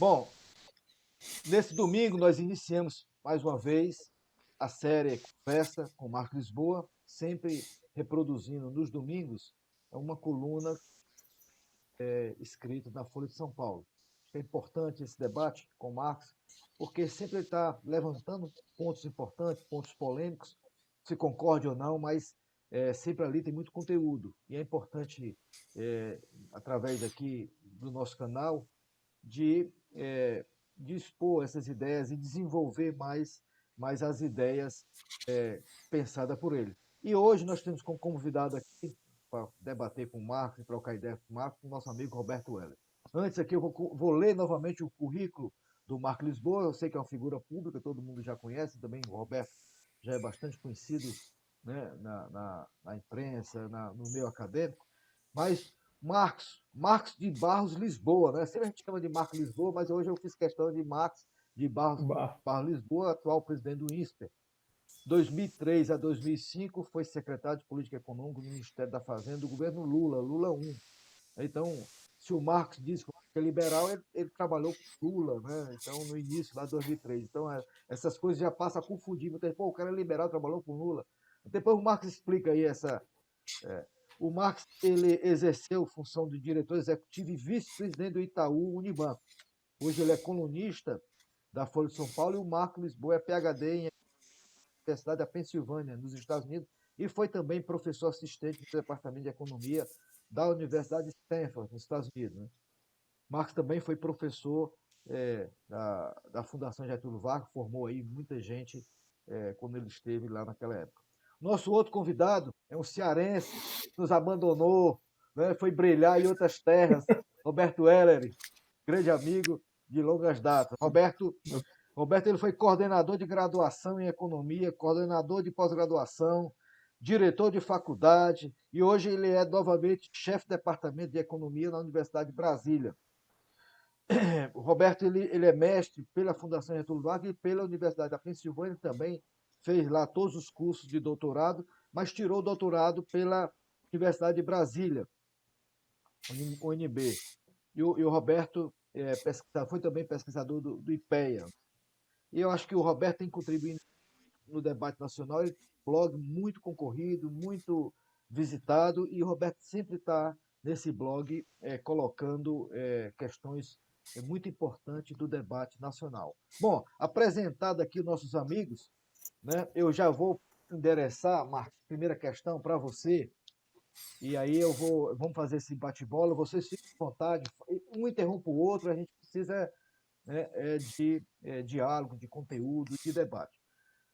Bom, nesse domingo nós iniciamos mais uma vez a série Conversa com Marco Lisboa, sempre reproduzindo nos domingos uma coluna escrita na Folha de São Paulo. É importante esse debate com Marx, porque sempre ele está levantando pontos importantes, pontos polêmicos, se concorde ou não, mas sempre ali tem muito conteúdo. E é importante, através aqui do nosso canal, de expor essas ideias e desenvolver mais as ideias pensadas por ele. E hoje nós temos como convidado aqui, para debater com o Marcos e trocar ideia com o Marcos, o nosso amigo Roberto Weller. Antes aqui eu vou ler novamente o currículo do Marco Lisboa, eu sei que é uma figura pública, todo mundo já conhece, também o Roberto já é bastante conhecido, né, na imprensa, no meio acadêmico, mas Marcos de Barros Lisboa, né? Sempre a gente chama de Marcos Lisboa, mas hoje eu fiz questão de Marcos de Bah, Barros Lisboa, atual presidente do INSPER. 2003 a 2005 foi secretário de Política Econômica do Ministério da Fazenda do governo Lula, Lula 1. Então, se o Marcos diz que é liberal, ele trabalhou com Lula, né? Então, no início, lá de 2003. Então, essas coisas já passam a confundir. Muita gente, pô, o cara é liberal, trabalhou com Lula. Depois o Marcos explica aí o Marx ele exerceu função de diretor executivo e vice-presidente do Itaú Unibanco. Hoje ele é colunista da Folha de São Paulo e o Marco Lisboa é PhD em Universidade da Pensilvânia, nos Estados Unidos, e foi também professor assistente do Departamento de Economia da Universidade de Stanford, nos Estados Unidos. Né? Marx também foi professor da Fundação Getúlio Vargas, formou aí muita gente quando ele esteve lá naquela época. Nosso outro convidado é um cearense, nos abandonou, né, foi brilhar em outras terras, Roberto Heller, grande amigo de longas datas. Roberto ele foi coordenador de graduação em economia, coordenador de pós-graduação, diretor de faculdade e hoje ele é novamente chefe de departamento de economia na Universidade de Brasília. O Roberto ele é mestre pela Fundação Getúlio Vargas e pela Universidade da Pensilvânia também fez lá todos os cursos de doutorado, mas tirou o doutorado pela Universidade de Brasília, UNB. E o Roberto foi também pesquisador do IPEA. E eu acho que o Roberto tem contribuído no debate nacional. Ele tem um blog muito concorrido, muito visitado, e o Roberto sempre está nesse blog colocando questões muito importantes do debate nacional. Bom, apresentado aqui os nossos amigos, né, eu já vou endereçar, Marcos, primeira questão para você, e aí vamos fazer esse bate-bola, vocês fiquem à vontade, um interrompe o outro, a gente precisa de diálogo, de conteúdo, de debate.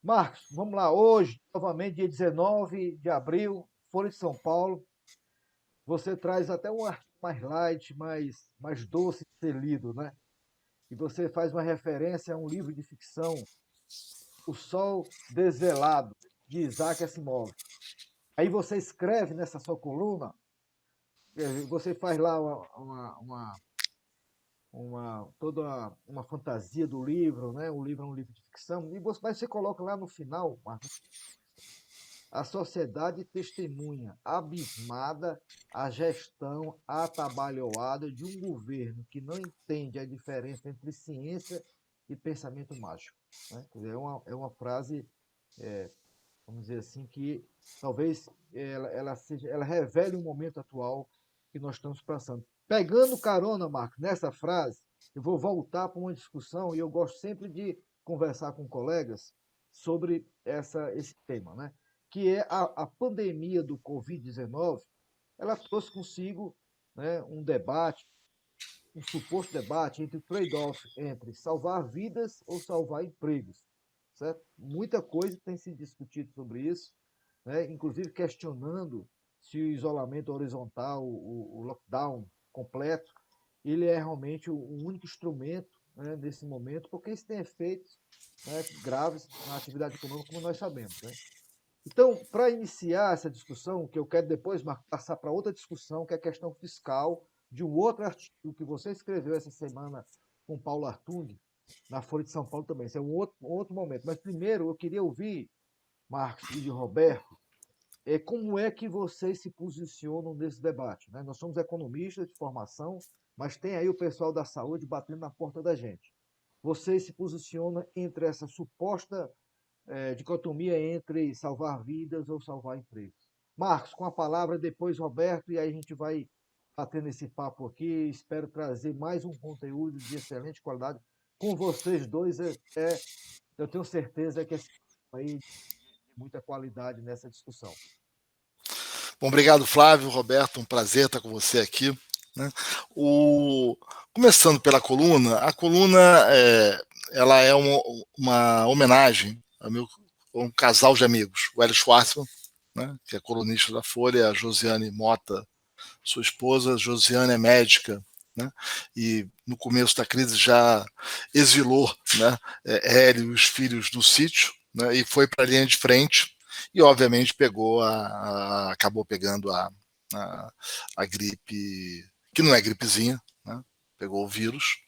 Marcos, vamos lá. Hoje, novamente, dia 19 de abril, Folha de São Paulo. Você traz até um artigo mais light, mais doce de ser lido, né? E você faz uma referência a um livro de ficção, O Sol Desvelado, de Isaac Asimov. Aí você escreve nessa sua coluna, você faz lá toda uma fantasia do livro, né? O livro é um livro de ficção, mas você coloca lá no final, Marcos, a sociedade testemunha, abismada, a gestão atabalhoada de um governo que não entende a diferença entre ciência e pensamento mágico. Né? É uma frase, vamos dizer assim, que talvez ela revele o momento atual que nós estamos passando. Pegando carona, Marcos, nessa frase, eu vou voltar para uma discussão e eu gosto sempre de conversar com colegas sobre esse tema, né? Que é a pandemia do Covid-19, ela trouxe consigo, né, um debate, um suposto debate entre o trade-off entre salvar vidas ou salvar empregos. Certo? Muita coisa tem se discutido sobre isso, né, inclusive questionando se o isolamento horizontal, o lockdown completo, ele é realmente o único instrumento, né, nesse momento, porque isso tem efeitos, né, graves na atividade econômica, como nós sabemos. Né? Então, para iniciar essa discussão, que eu quero depois passar para outra discussão, que é a questão fiscal, de um outro artigo que você escreveu essa semana com Paulo Artung, na Folha de São Paulo também. Esse é um outro momento. Mas primeiro eu queria ouvir, Marcos e de Roberto, como é que vocês se posicionam nesse debate. Né? Nós somos economistas de formação, mas tem aí o pessoal da saúde batendo na porta da gente. Você se posiciona entre essa suposta dicotomia entre salvar vidas ou salvar empregos. Marcos, com a palavra, depois Roberto, e aí a gente vai batendo esse papo aqui. Espero trazer mais um conteúdo de excelente qualidade com vocês dois. Eu tenho certeza que esse aí de muita qualidade nessa discussão. Bom, obrigado, Flávio, Roberto, um prazer estar com você aqui. Né? Começando pela coluna, a coluna ela é uma homenagem a um casal de amigos, o Hélio Schwartzman, né, que é colunista da Folha, a Josiane Mota, sua esposa. Josiane é médica, né, e no começo da crise já exilou, né, Hélio e os filhos do sítio, né, e foi para a linha de frente e, obviamente, acabou pegando a gripe, que não é gripezinha, né, pegou o vírus,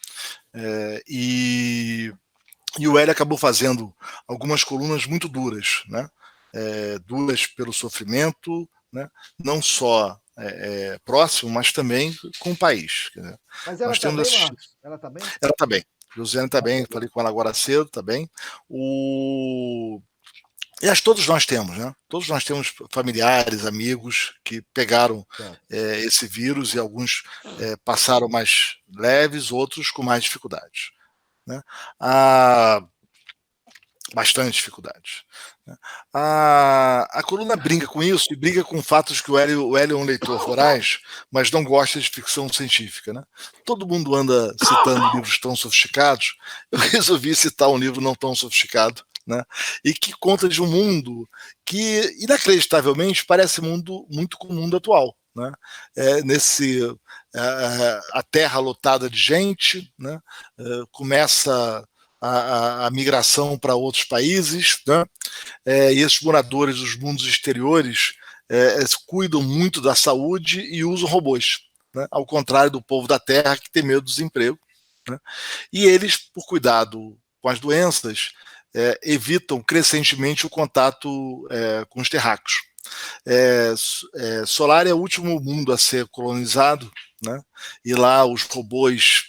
e o Hélio acabou fazendo algumas colunas muito duras, né? Duras pelo sofrimento, né? Não só próximo, mas também com o país. Né? Mas ela Nós está temos bem, assistido. Marcos? Ela está bem? Ela está bem. Josiane está bem, falei com ela agora cedo, está bem. E todos nós temos, né? Todos nós temos familiares, amigos que pegaram esse vírus, e alguns passaram mais leves, outros com mais dificuldades. Né? Bastante dificuldades. Né? A coluna brinca com isso e briga com fatos que o Hélio é um leitor voraz, mas não gosta de ficção científica. Né? Todo mundo anda citando livros tão sofisticados, eu resolvi citar um livro não tão sofisticado, né? E que conta de um mundo que, inacreditavelmente, parece muito com o mundo atual. Né? A terra lotada de gente, né? Começa a migração para outros países, né? E esses moradores dos mundos exteriores cuidam muito da saúde e usam robôs, né? Ao contrário do povo da terra, que tem medo do desemprego. Né? E eles, por cuidado com as doenças, evitam crescentemente o contato com os terráqueos. Solar é o último mundo a ser colonizado, né? E lá os robôs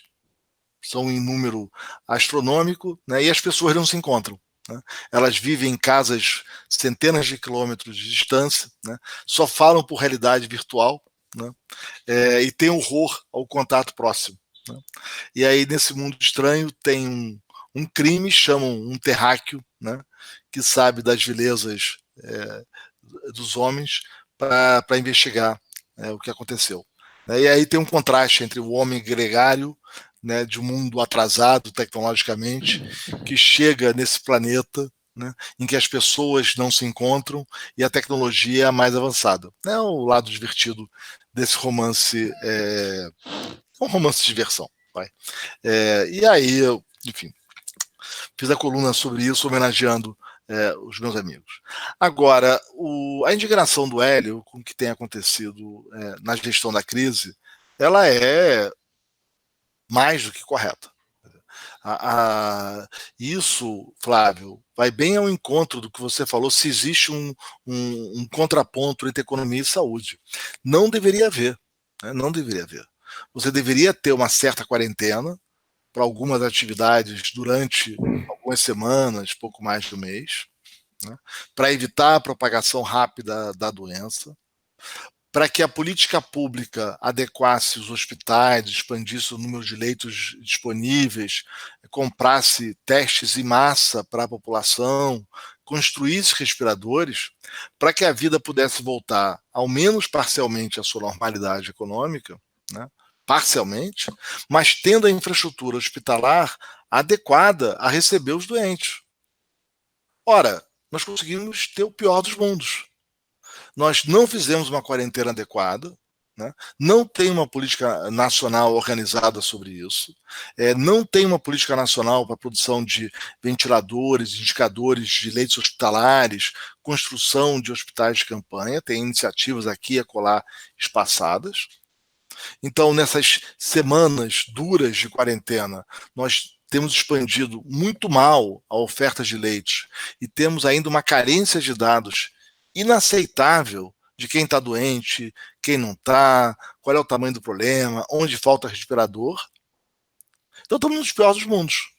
são em número astronômico, né? E as pessoas não se encontram. Né? Elas vivem em casas centenas de quilômetros de distância, né? Só falam por realidade virtual, né? E tem horror ao contato próximo. Né? E aí, nesse mundo estranho, tem um crime, chamam um terráqueo, né? Que sabe das vilezas dos homens para investigar o que aconteceu. E aí tem um contraste entre o homem gregário, né, de um mundo atrasado tecnologicamente, que chega nesse planeta, né, em que as pessoas não se encontram e a tecnologia é a mais avançada. É o lado divertido desse romance, um romance de diversão. Vai. E aí, enfim, fiz a coluna sobre isso, homenageando os meus amigos. Agora, a indignação do Hélio com o que tem acontecido na gestão da crise, ela é mais do que correta. Isso, Flávio, vai bem ao encontro do que você falou, se existe um contraponto entre economia e saúde. Não deveria haver. Né? Não deveria haver. Você deveria ter uma certa quarentena para algumas atividades durante algumas semanas, pouco mais de um mês, né? Para evitar a propagação rápida da doença, para que a política pública adequasse os hospitais, expandisse o número de leitos disponíveis, comprasse testes em massa para a população, construísse respiradores, para que a vida pudesse voltar, ao menos parcialmente, à sua normalidade econômica, né? Parcialmente, mas tendo a infraestrutura hospitalar adequada a receber os doentes. Ora, nós conseguimos ter o pior dos mundos. Nós não fizemos uma quarentena adequada, né? Não tem uma política nacional organizada sobre isso, não tem uma política nacional para a produção de ventiladores, indicadores de leitos hospitalares, construção de hospitais de campanha, tem iniciativas aqui e acolá espaçadas. Então, nessas semanas duras de quarentena, nós temos expandido muito mal a oferta de leitos e temos ainda uma carência de dados inaceitável de quem está doente, quem não está, qual é o tamanho do problema, onde falta respirador. Então estamos nos piores dos mundos.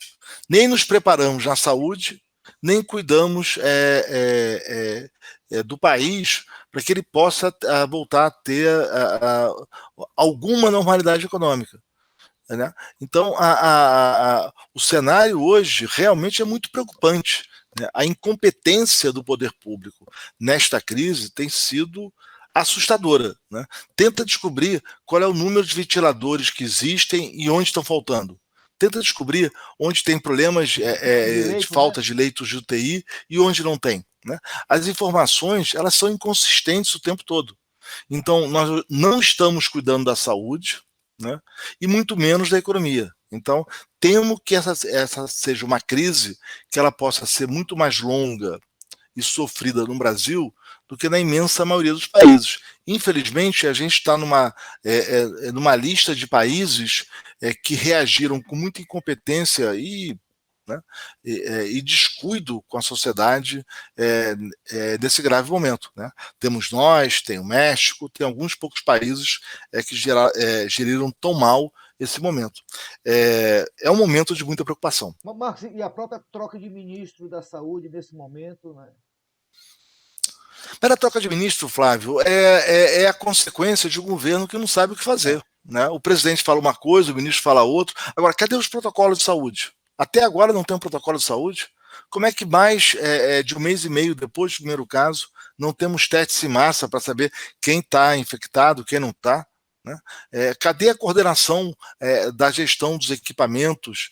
Nem nos preparamos na saúde, nem cuidamos do país para que ele possa voltar a ter alguma normalidade econômica. Né? Então, o cenário hoje realmente é muito preocupante. Né? A incompetência do poder público nesta crise tem sido assustadora. Né? Tenta descobrir qual é o número de ventiladores que existem e onde estão faltando. Tenta descobrir onde tem problemas de falta de leitos de UTI e onde não tem. Né? As informações elas são inconsistentes o tempo todo. Então, nós não estamos cuidando da saúde, né? E muito menos da economia. Então, temo que essa seja uma crise que ela possa ser muito mais longa e sofrida no Brasil do que na imensa maioria dos países. Infelizmente, a gente está numa lista de países que reagiram com muita incompetência né, e descuido com a sociedade nesse grave momento. Né? Temos nós, tem o México, tem alguns poucos países que geriram tão mal esse momento. É um momento de muita preocupação. Marcos, e a própria troca de ministro da Saúde nesse momento, né? Mas a troca de ministro, Flávio, é a consequência de um governo que não sabe o que fazer. Né? O presidente fala uma coisa, o ministro fala outra. Agora, cadê os protocolos de saúde? Até agora não tem um protocolo de saúde? Como é que mais de um mês e meio depois do primeiro caso não temos testes em massa para saber quem está infectado, quem não está? Né? Cadê a coordenação da gestão dos equipamentos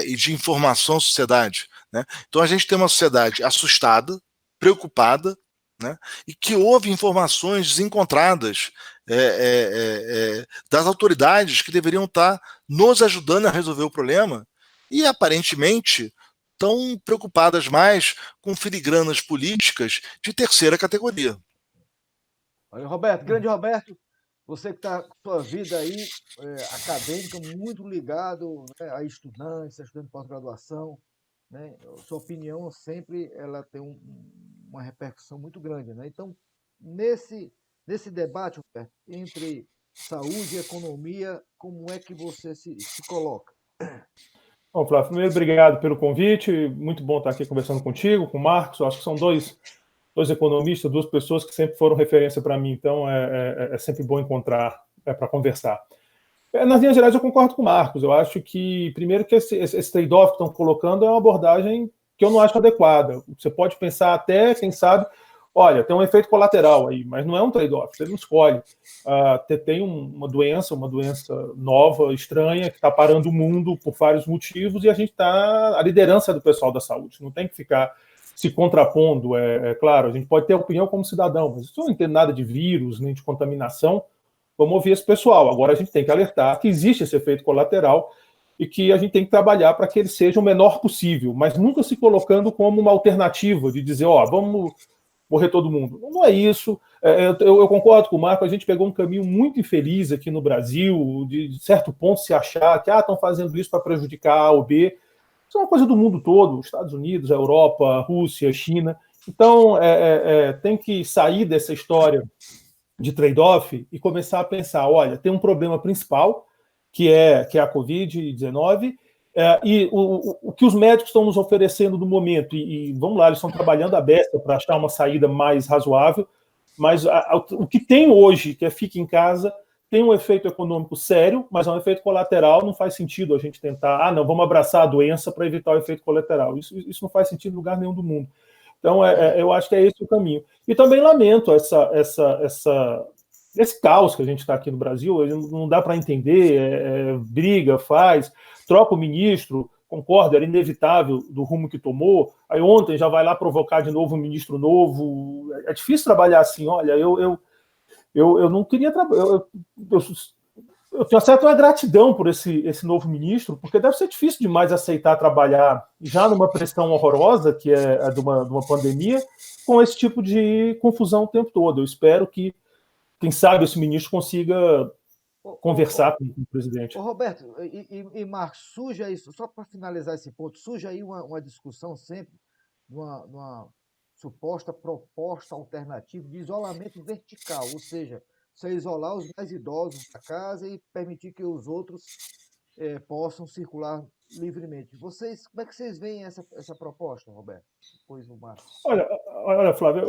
e de informação à sociedade? Né? Então a gente tem uma sociedade assustada, preocupada, né? E que houve informações desencontradas das autoridades que deveriam estar nos ajudando a resolver o problema e aparentemente estão preocupadas mais com filigranas políticas de terceira categoria. Aí, Roberto, grande Roberto, você que está com sua vida aí acadêmica muito ligado, né, a estudantes, a estudante de pós-graduação, né? Sua opinião sempre ela tem uma repercussão muito grande, né? Então, nesse debate, Roberto, entre saúde e economia, como é que você se coloca? Bom, Flávio, primeiro, obrigado pelo convite. Muito bom estar aqui conversando contigo, com o Marcos. Eu acho que são dois economistas, duas pessoas que sempre foram referência para mim. Então, é sempre bom encontrar para conversar. Nas linhas gerais, eu concordo com o Marcos. Eu acho que, primeiro, que esse trade-off que estão colocando é uma abordagem que eu não acho adequada. Você pode pensar até, quem sabe, olha, tem um efeito colateral aí, mas não é um trade-off, você não escolhe. Tem uma doença nova, estranha, que está parando o mundo por vários motivos e a gente está à liderança do pessoal da saúde. Não tem que ficar se contrapondo. Claro, a gente pode ter opinião como cidadão, mas isso não entende nada de vírus, nem de contaminação. Vamos ouvir esse pessoal. Agora a gente tem que alertar que existe esse efeito colateral e que a gente tem que trabalhar para que ele seja o menor possível, mas nunca se colocando como uma alternativa de dizer, vamos morrer todo mundo. Não é isso. Eu concordo com o Marco, a gente pegou um caminho muito infeliz aqui no Brasil, de certo ponto se achar que estão fazendo isso para prejudicar A ou B. Isso é uma coisa do mundo todo, Estados Unidos, a Europa, a Rússia, a China. Então, tem que sair dessa história de trade-off e começar a pensar, olha, tem um problema principal, que é a Covid-19, e o que os médicos estão nos oferecendo no momento, e vamos lá, eles estão trabalhando a beça para achar uma saída mais razoável, mas o que tem hoje, que é fique em casa, tem um efeito econômico sério, mas é um efeito colateral, não faz sentido a gente tentar, não, vamos abraçar a doença para evitar o efeito colateral. Isso não faz sentido em lugar nenhum do mundo. Então, eu acho que é esse o caminho. E também lamento esse caos que a gente está aqui no Brasil, não dá para entender, briga, troca o ministro, concordo, era inevitável do rumo que tomou, aí ontem já vai lá provocar de novo um ministro novo, é difícil trabalhar assim, olha, eu não queria trabalhar, eu tenho certa gratidão por esse novo ministro, porque deve ser difícil demais aceitar trabalhar já numa pressão horrorosa, que é a de uma pandemia, com esse tipo de confusão o tempo todo. Eu espero que, quem sabe, esse ministro consiga conversar com o presidente. Roberto, e Marcos, surge aí, só para finalizar esse ponto, surge aí uma discussão sempre, numa suposta proposta alternativa de isolamento vertical, ou seja, você isolar os mais idosos da casa e permitir que os outros possam circular livremente. Como é que vocês veem essa proposta, Roberto? Depois o Marcos. Olha, Flávio,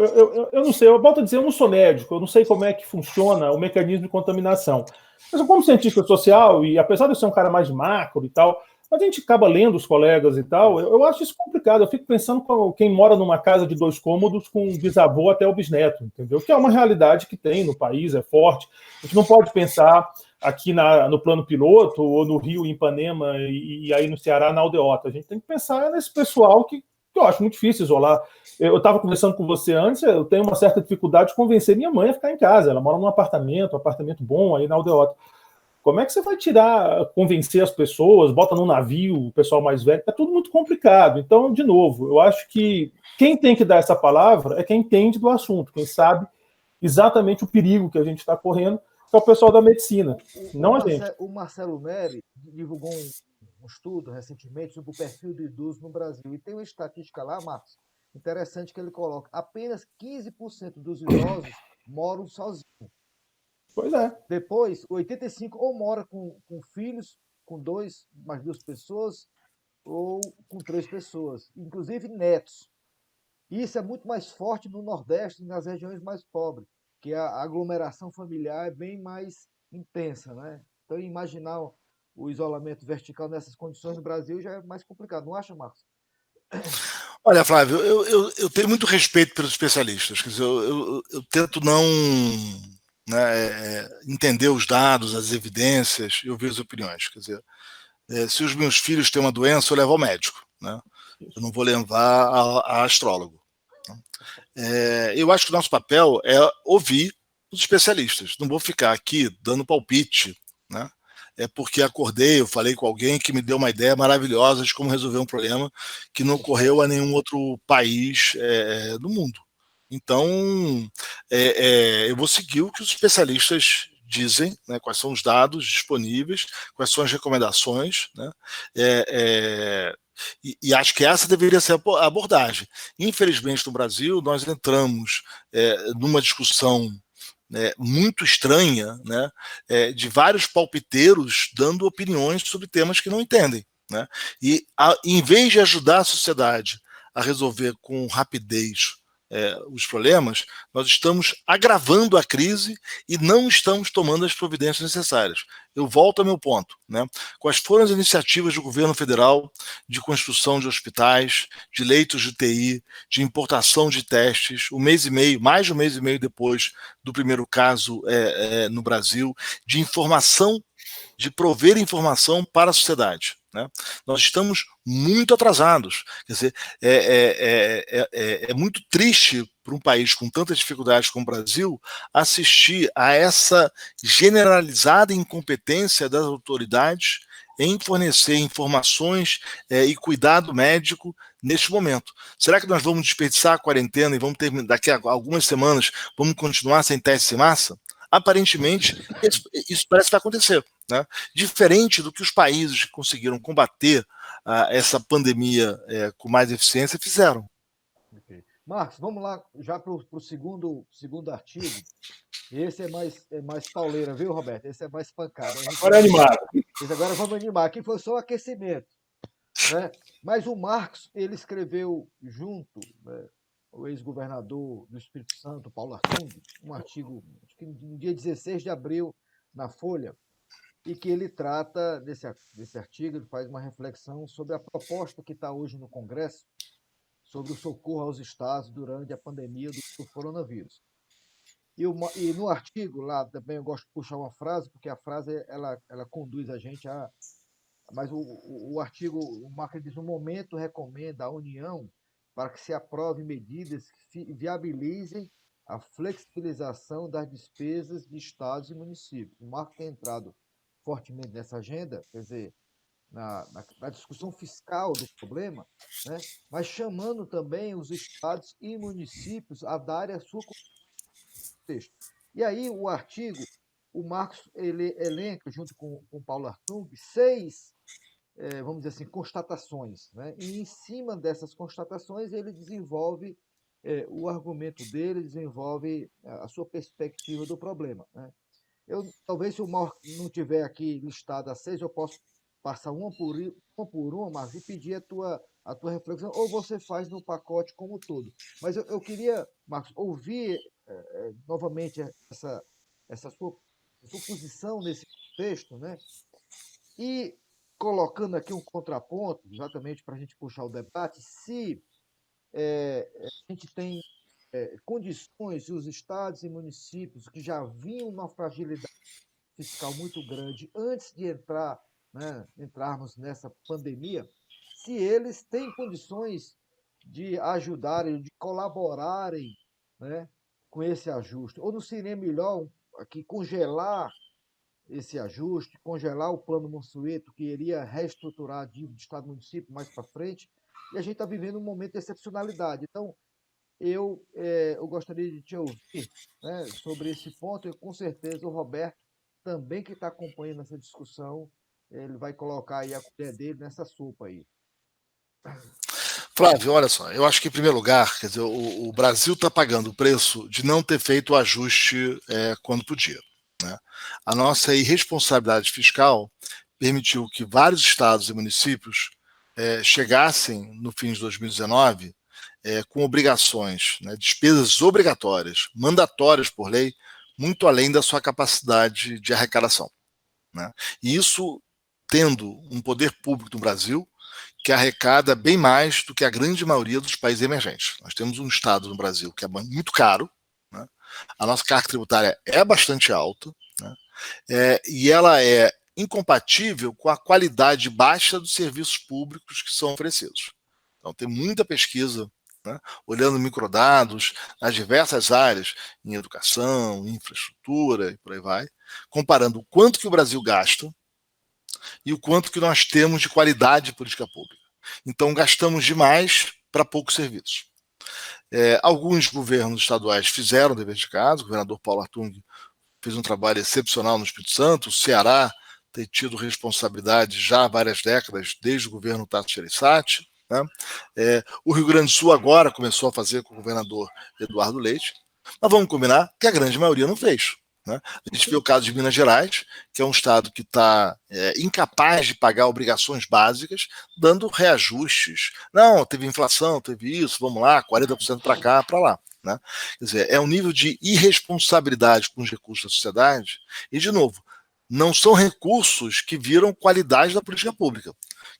eu não sei, eu volto a dizer, eu não sou médico, eu não sei como é que funciona o mecanismo de contaminação. Mas como cientista social, e apesar de eu ser um cara mais macro e tal, a gente acaba lendo os colegas e tal, eu acho isso complicado. Eu fico pensando com quem mora numa casa de 2 cômodos com um bisavô até o bisneto, entendeu? Que é uma realidade que tem no país, é forte. A gente não pode pensar aqui no plano piloto, ou no Rio, em Ipanema, e aí no Ceará, na Aldeota. A gente tem que pensar nesse pessoal que eu acho muito difícil isolar. Eu estava conversando com você antes, eu tenho uma certa dificuldade de convencer minha mãe a ficar em casa. Ela mora num apartamento, bom aí na Aldeota. Como é que você vai convencer as pessoas, bota num navio, o pessoal mais velho? É tudo muito complicado. Então, de novo, eu acho que quem tem que dar essa palavra é quem entende do assunto, quem sabe exatamente o perigo que a gente está correndo, que é o pessoal da medicina, não a gente. O Marcelo Neri divulgou um estudo recentemente sobre o perfil do idoso no Brasil. E tem uma estatística lá, Marcos, interessante que ele coloca: apenas 15% dos idosos moram sozinhos. Pois é. Depois, 85% ou mora com filhos, com mais duas pessoas, ou com 3 pessoas, inclusive netos. Isso é muito mais forte no Nordeste e nas regiões mais pobres, que a aglomeração familiar é bem mais intensa, né? Então, imaginar o isolamento vertical nessas condições no Brasil já é mais complicado, não acha, Marcos? Olha, Flávio, eu tenho muito respeito pelos especialistas. Quer dizer, eu tento não, né, entender os dados, as evidências e ouvir as opiniões. Quer dizer, se os meus filhos têm uma doença, eu levo ao médico. Né? Eu não vou levar a astrólogo. Eu acho que o nosso papel é ouvir os especialistas. Não vou ficar aqui dando palpite, né? É porque acordei, eu falei com alguém que me deu uma ideia maravilhosa de como resolver um problema que não ocorreu a nenhum outro país do mundo. Então, eu vou seguir o que os especialistas dizem, né, quais são os dados disponíveis, quais são as recomendações, né, e acho que essa deveria ser a abordagem. Infelizmente, no Brasil, nós entramos numa discussão muito estranha, né, de vários palpiteiros dando opiniões sobre temas que não entendem. Né? E, em vez de ajudar a sociedade a resolver com rapidez os problemas, nós estamos agravando a crise e não estamos tomando as providências necessárias. Eu volto ao meu ponto. Né? Quais foram as iniciativas do governo federal de construção de hospitais, de leitos de TI, de importação de testes, mais de um mês e meio depois do primeiro caso no Brasil, de informação, de prover informação para a sociedade. Né? Nós estamos muito atrasados. Quer dizer, é muito triste para um país com tantas dificuldades como o Brasil assistir a essa generalizada incompetência das autoridades em fornecer informações e cuidado médico neste momento. Será que nós vamos desperdiçar a quarentena e vamos ter, daqui a algumas semanas, vamos continuar sem teste em massa? Aparentemente, isso parece que vai acontecer. Né? Diferente do que os países que conseguiram combater essa pandemia com mais eficiência fizeram. Okay. Marcos, vamos lá já para o segundo artigo. Esse é mais pauleira, viu, Roberto? Esse é mais pancada. Agora é animado. Agora vamos animar. Aqui foi só aquecimento. Né? Mas o Marcos, ele escreveu junto, né, o ex-governador do Espírito Santo, Paulo Artung, um artigo, acho que no dia 16 de abril, na Folha, e que ele trata desse artigo, ele faz uma reflexão sobre a proposta que está hoje no Congresso sobre o socorro aos estados durante a pandemia do coronavírus. E no artigo lá também eu gosto de puxar uma frase, porque a frase ela conduz a gente a. Mas o artigo, o Marco diz: no momento recomenda à União para que se aprove medidas que viabilizem a flexibilização das despesas de estados e municípios. O Marco tem entrado fortemente nessa agenda, quer dizer, na discussão fiscal do problema, né? Mas chamando também os estados e municípios a darem a sua contexto. E aí o artigo, o Marcos ele elenca, junto com Paulo Artung, 6, vamos dizer assim, constatações. Né? E em cima dessas constatações ele desenvolve o argumento dele desenvolve a sua perspectiva do problema, né? Talvez, se o Marco não tiver aqui listado as 6, eu posso passar uma por uma, Marcos, e pedir a tua reflexão, ou você faz no pacote como um todo. Mas eu queria, Marcos, ouvir novamente essa sua posição nesse contexto, né? E colocando aqui um contraponto, exatamente para a gente puxar o debate, se a gente tem condições, e os estados e municípios que já vinham numa fragilidade fiscal muito grande antes de entrarmos nessa pandemia, se eles têm condições de ajudarem, de colaborarem, né, com esse ajuste, ou não seria melhor aqui congelar esse ajuste, congelar o plano Mansueto, que iria reestruturar a dívida do Estado e município mais para frente, e a gente está vivendo um momento de excepcionalidade. Então, eu gostaria de te ouvir, né, sobre esse ponto, e com certeza o Roberto, também que está acompanhando essa discussão, ele vai colocar aí a colher dele nessa sopa aí. Flávio, olha só, eu acho que, em primeiro lugar, quer dizer, o Brasil está pagando o preço de não ter feito o ajuste quando podia, né? A nossa irresponsabilidade fiscal permitiu que vários estados e municípios chegassem, no fim de 2019, com obrigações, né, despesas obrigatórias, mandatórias por lei, muito além da sua capacidade de arrecadação, né? E isso tendo um poder público no Brasil que arrecada bem mais do que a grande maioria dos países emergentes. Nós temos um Estado no Brasil que é muito caro, né? A nossa carga tributária é bastante alta, né? E ela é incompatível com a qualidade baixa dos serviços públicos que são oferecidos. Então, tem muita pesquisa, né, olhando microdados nas diversas áreas, em educação, infraestrutura e por aí vai, comparando o quanto que o Brasil gasta e o quanto que nós temos de qualidade de política pública. Então, gastamos demais para poucos serviços. Alguns governos estaduais fizeram o dever de casa, o governador Paulo Artung fez um trabalho excepcional no Espírito Santo, o Ceará tem tido responsabilidade já há várias décadas, desde o governo Tasso Gereissati, né? O Rio Grande do Sul agora começou a fazer com o governador Eduardo Leite, mas vamos combinar que a grande maioria não fez, né? A gente vê o caso de Minas Gerais, que é um estado que está incapaz de pagar obrigações básicas, dando reajustes. Não, teve inflação, teve isso, vamos lá, 40% para cá, para lá, né? Quer dizer, é um nível de irresponsabilidade com os recursos da sociedade, e, de novo, não são recursos que viram qualidade da política pública.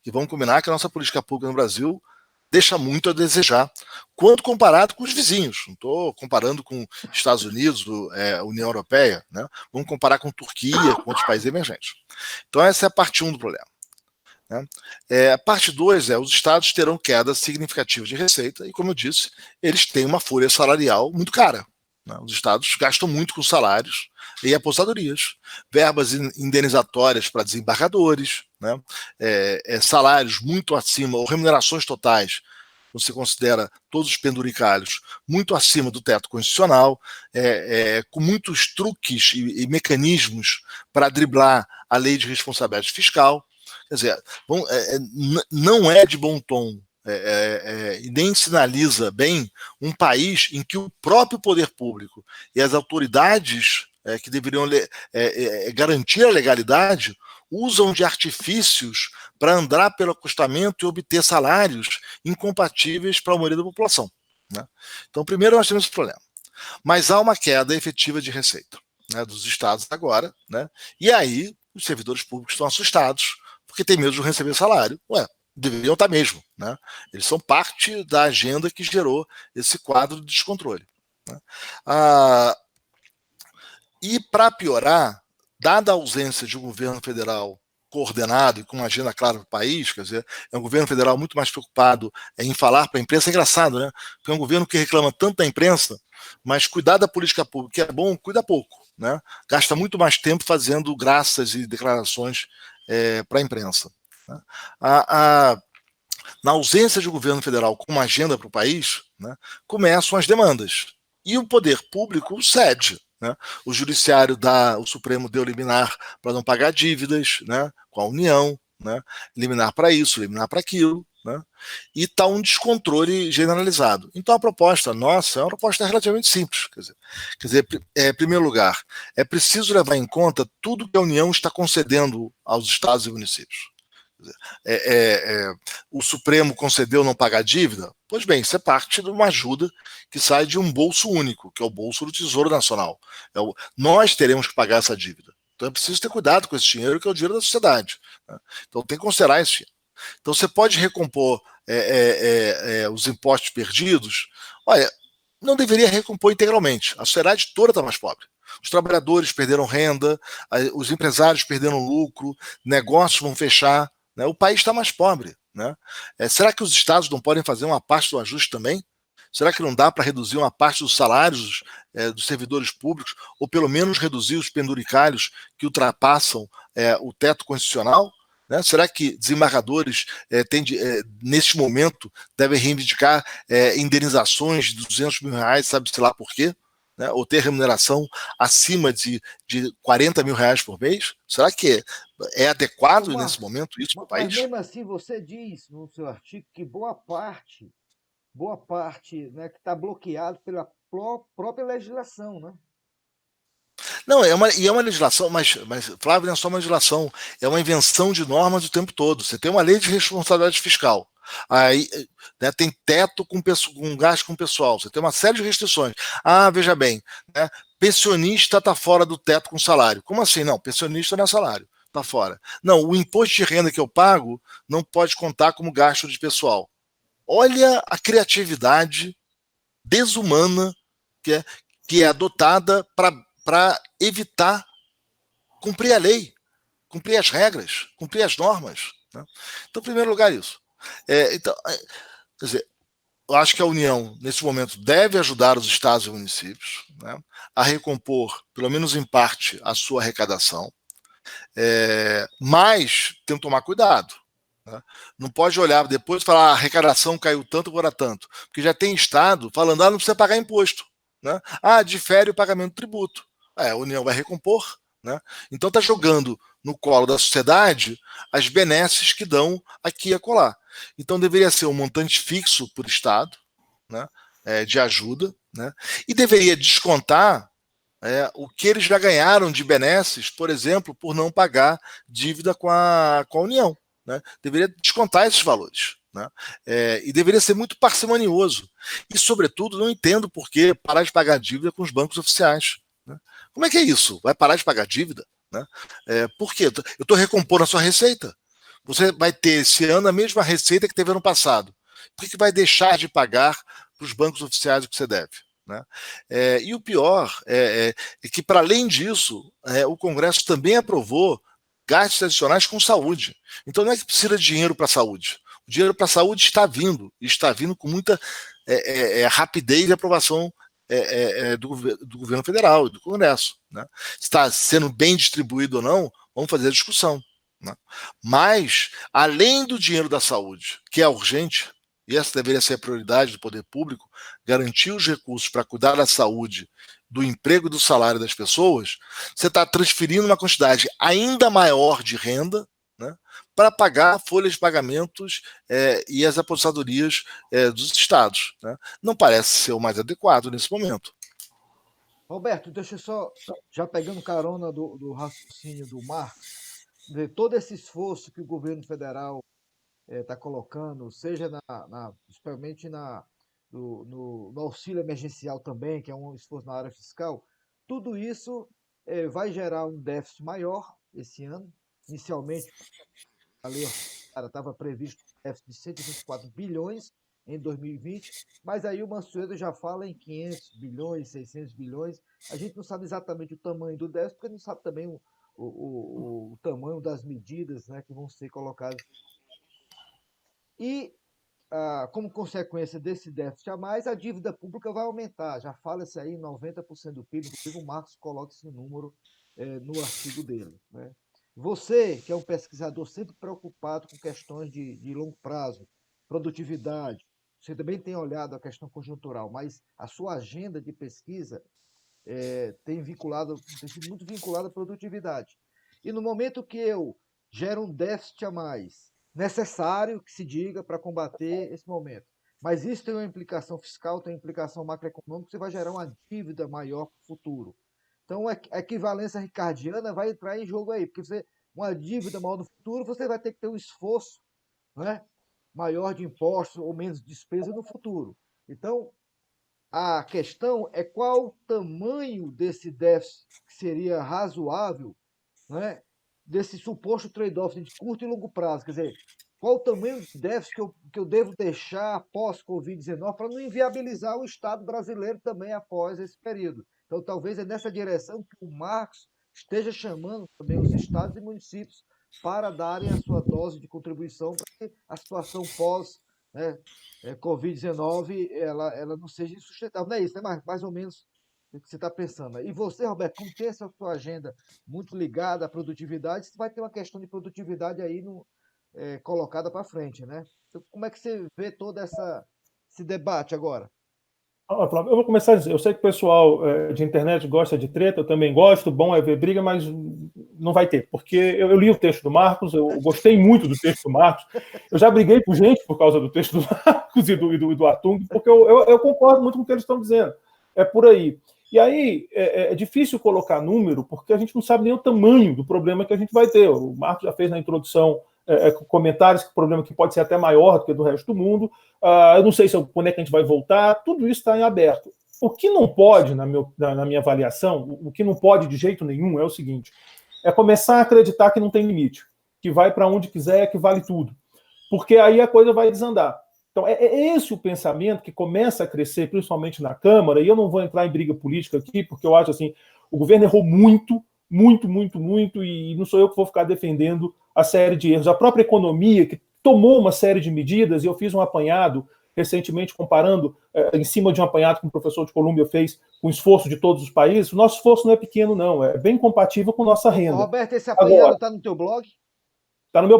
E vamos combinar que a nossa política pública no Brasil deixa muito a desejar, quando comparado com os vizinhos. Não estou comparando com Estados Unidos, União Europeia, né? Vamos comparar com Turquia, com outros países emergentes. Então, essa é a parte 1 do problema, né? A parte 2 os estados terão queda significativa de receita e, como eu disse, eles têm uma folha salarial muito cara, né? Os estados gastam muito com salários e aposentadorias, verbas indenizatórias para desembargadores, né? Salários muito acima, ou remunerações totais, você considera todos os penduricalhos, muito acima do teto constitucional, com muitos truques e mecanismos para driblar a lei de responsabilidade fiscal. Quer dizer, não é de bom tom e nem sinaliza bem um país em que o próprio poder público e as autoridades que deveriam garantir a legalidade usam de artifícios para andar pelo acostamento e obter salários incompatíveis para a maioria da população, né? Então, primeiro nós temos esse problema. Mas há uma queda efetiva de receita, né, dos estados agora, né? E aí os servidores públicos estão assustados porque tem medo de não receber salário. Deveriam estar mesmo, né? Eles são parte da agenda que gerou esse quadro de descontrole, né? E para piorar, dada a ausência de um governo federal coordenado e com uma agenda clara para o país, quer dizer, é um governo federal muito mais preocupado em falar para a imprensa. É engraçado, né? Porque é um governo que reclama tanto da imprensa, mas cuidar da política pública, que é bom, cuida pouco, né? Gasta muito mais tempo fazendo graças e declarações para a imprensa, né? Na ausência de um governo federal com uma agenda para o país, né, começam as demandas. E o poder público cede, né? O judiciário o Supremo deu liminar para não pagar dívidas, né, com a União, né, liminar para isso, liminar para aquilo, né? E está um descontrole generalizado. Então a proposta nossa é uma proposta relativamente simples. Em primeiro lugar, é preciso levar em conta tudo que a União está concedendo aos estados e municípios. O Supremo concedeu não pagar dívida? Pois bem, isso é parte de uma ajuda que sai de um bolso único, que é o bolso do Tesouro Nacional. Nós teremos que pagar essa dívida. Então é preciso ter cuidado com esse dinheiro, que é o dinheiro da sociedade, né? Então tem que considerar isso. Então você pode recompor os impostos perdidos. Olha, não deveria recompor integralmente. A sociedade toda está mais pobre. Os trabalhadores perderam renda, os empresários perderam lucro, negócios vão fechar, né? O país está mais pobre, né? Será que os estados não podem fazer uma parte do ajuste também? Será que não dá para reduzir uma parte dos salários dos servidores públicos, ou pelo menos reduzir os penduricalhos que ultrapassam o teto constitucional? Né? Será que desembargadores, neste momento, devem reivindicar indenizações de R$ 200 mil, sabe-se lá por quê? Né? Ou ter remuneração acima de R$ 40 mil por mês? Será que é adequado nesse momento isso para o país? Mas mesmo assim, você diz no seu artigo que boa parte, né, que está bloqueado pela própria legislação, né? Não, é uma legislação, mas, Flávio, não é só uma legislação, é uma invenção de normas o tempo todo. Você tem uma lei de responsabilidade fiscal, aí, né, tem teto com gasto com pessoal, você tem uma série de restrições. Veja bem, né, pensionista está fora do teto com salário. Como assim? Não, pensionista não é salário, está fora. Não, o imposto de renda que eu pago não pode contar como gasto de pessoal. Olha a criatividade desumana que é adotada para evitar cumprir a lei, cumprir as regras, cumprir as normas, né? Então, em primeiro lugar, isso. Quer dizer, eu acho que a União, nesse momento, deve ajudar os estados e municípios, né, a recompor, pelo menos em parte, a sua arrecadação, mas tem que tomar cuidado. Né? Não pode olhar depois e falar a arrecadação caiu tanto, agora tanto. Porque já tem estado falando, não precisa pagar imposto. Né? Difere o pagamento do tributo. A União vai recompor. Né? Então está jogando no colo da sociedade as benesses que dão aqui e acolá. Então deveria ser um montante fixo por Estado, né, de ajuda, né, e deveria descontar o que eles já ganharam de benesses, por exemplo, por não pagar dívida com a União. Né? Deveria descontar esses valores. Né? E deveria ser muito parcimonioso. E, sobretudo, não entendo por que parar de pagar dívida com os bancos oficiais. Né? Como é que é isso? Vai parar de pagar dívida? Né? Por quê? Eu estou recompondo a sua receita. Você vai ter esse ano a mesma receita que teve ano passado. Por que vai deixar de pagar para os bancos oficiais o que você deve? Né? E o pior é que, para além disso, o Congresso também aprovou gastos adicionais com saúde. Então não é que precisa de dinheiro para a saúde. O dinheiro para a saúde está vindo com muita rapidez de aprovação do governo federal e do Congresso. Né? Se está sendo bem distribuído ou não, vamos fazer a discussão. Né? Mas, além do dinheiro da saúde, que é urgente, e essa deveria ser a prioridade do poder público, garantir os recursos para cuidar da saúde, do emprego e do salário das pessoas, você está transferindo uma quantidade ainda maior de renda, né, para pagar folhas de pagamentos e as aposentadorias dos estados. Né? Não parece ser o mais adequado nesse momento. Roberto, deixa eu só, já pegando carona do raciocínio do Marcos, de todo esse esforço que o governo federal está colocando, seja principalmente no auxílio emergencial também, que é um esforço na área fiscal, tudo isso vai gerar um déficit maior esse ano. Inicialmente, a lei estava previsto um déficit de 124 bilhões em 2020, mas aí o Mansueto já fala em 500 bilhões, 600 bilhões. A gente não sabe exatamente o tamanho do déficit, porque não sabe também o tamanho das medidas, né, que vão ser colocadas. E, como consequência desse déficit a mais, a dívida pública vai aumentar. Já fala-se aí em 90% do PIB, inclusive o Marcos coloca esse número no artigo dele. Né? Você, que é um pesquisador sempre preocupado com questões de longo prazo, produtividade, você também tem olhado a questão conjuntural, mas a sua agenda de pesquisa tem sido muito vinculada à produtividade. E no momento que eu gero um déficit a mais necessário que se diga para combater esse momento. Mas isso tem uma implicação fiscal, tem uma implicação macroeconômica, você vai gerar uma dívida maior para o futuro. Então, a equivalência ricardiana vai entrar em jogo aí, porque uma dívida maior no futuro, você vai ter que ter um esforço, né, maior de impostos ou menos despesa no futuro. Então, a questão é qual o tamanho desse déficit que seria razoável, né, desse suposto trade-off de curto e longo prazo. Quer dizer, qual o tamanho de déficit que eu devo deixar após Covid-19 para não inviabilizar o Estado brasileiro também após esse período. Então, talvez é nessa direção que o Marcos esteja chamando também os estados e municípios para darem a sua dose de contribuição para que a situação pós, né, Covid-19 ela não seja insustentável. Não é isso, né? Mais ou menos o que você está pensando. E você, Roberto, como tem essa sua agenda muito ligada à produtividade, você vai ter uma questão de produtividade aí colocada para frente, né? Então, como é que você vê todo esse debate agora? Eu vou começar a dizer, eu sei que o pessoal de internet gosta de treta, eu também gosto, bom é ver briga, mas não vai ter, porque eu li o texto do Marcos, eu gostei muito do texto do Marcos, eu já briguei com gente por causa do texto do Marcos e do Atung, porque eu concordo muito com o que eles estão dizendo, é por aí. E aí é difícil colocar número, porque a gente não sabe nem o tamanho do problema que a gente vai ter. O Marcos já fez na introdução comentários que o problema que pode ser até maior do que do resto do mundo. Eu não sei quando é que a gente vai voltar, tudo isso está em aberto. O que não pode, na minha avaliação, o que não pode de jeito nenhum é o seguinte, é começar a acreditar que não tem limite, que vai para onde quiser, que vale tudo. Porque aí a coisa vai desandar. Então, é esse o pensamento que começa a crescer, principalmente na Câmara, e eu não vou entrar em briga política aqui, porque eu acho assim, o governo errou muito, e não sou eu que vou ficar defendendo a série de erros. A própria economia, que tomou uma série de medidas, e eu fiz um apanhado recentemente, comparando em cima de um apanhado que um professor de Colômbia fez com o esforço de todos os países. O nosso esforço não é pequeno, não, é bem compatível com nossa renda. Roberto, esse apanhado está no teu blog? Está no meu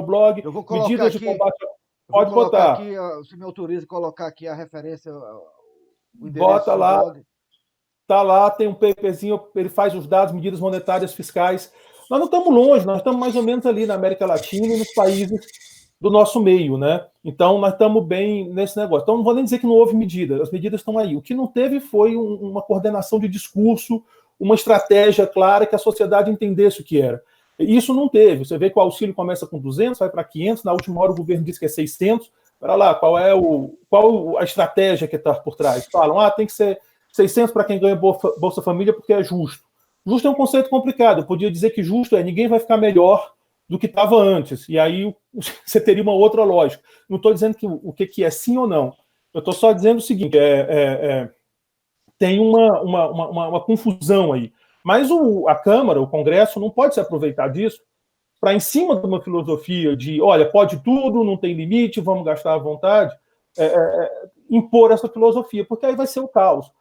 blog, Eu vou colocar medidas aqui, de combate. Pode botar. Aqui, se me autoriza colocar aqui a referência, o endereço bota lá. do blog. Está lá, tem um paperzinho, ele faz os dados, medidas monetárias fiscais. Nós não estamos longe, nós estamos mais ou menos ali na América Latina e nos países do nosso meio, né? Então, nós estamos bem nesse negócio. Então, não vou nem dizer que não houve medida, as medidas estão aí. O que não teve foi uma coordenação de discurso, uma estratégia clara que a sociedade entendesse o que era. Isso não teve. Você vê que o auxílio começa com 200, vai para 500, na última hora o governo diz que é 600. Para lá, qual a estratégia que está por trás? Falam, tem que ser 600 para quem ganha Bolsa Família porque é justo. Justo é um conceito complicado. Eu podia dizer que justo ninguém vai ficar melhor do que estava antes. E aí você teria uma outra lógica. Não estou dizendo o que é sim ou não. Eu estou só dizendo o seguinte, tem uma confusão aí. Mas a Câmara, o Congresso, não pode se aproveitar disso para, em cima de uma filosofia de, olha, pode tudo, não tem limite, vamos gastar à vontade, impor essa filosofia, porque aí vai ser o caos.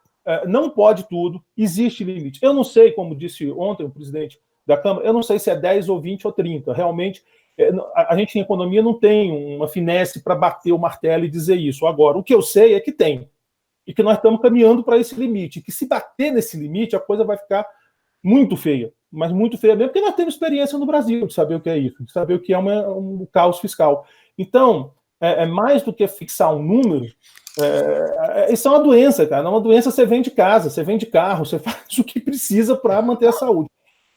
Não pode tudo, existe limite. Eu não sei, como disse ontem o presidente da Câmara, eu não sei se é 10 ou 20 ou 30. Realmente, a gente em economia não tem uma finesse para bater o martelo e dizer isso. Agora, o que eu sei é que tem. E que nós estamos caminhando para esse limite. Que se bater nesse limite, a coisa vai ficar muito feia. Mas muito feia mesmo, porque nós temos experiência no Brasil de saber o que é isso, de saber o que é um caos fiscal. Então, mais do que fixar um número, isso é uma doença, cara. Uma doença, você vende casa, você vende carro, você faz o que precisa para manter a saúde.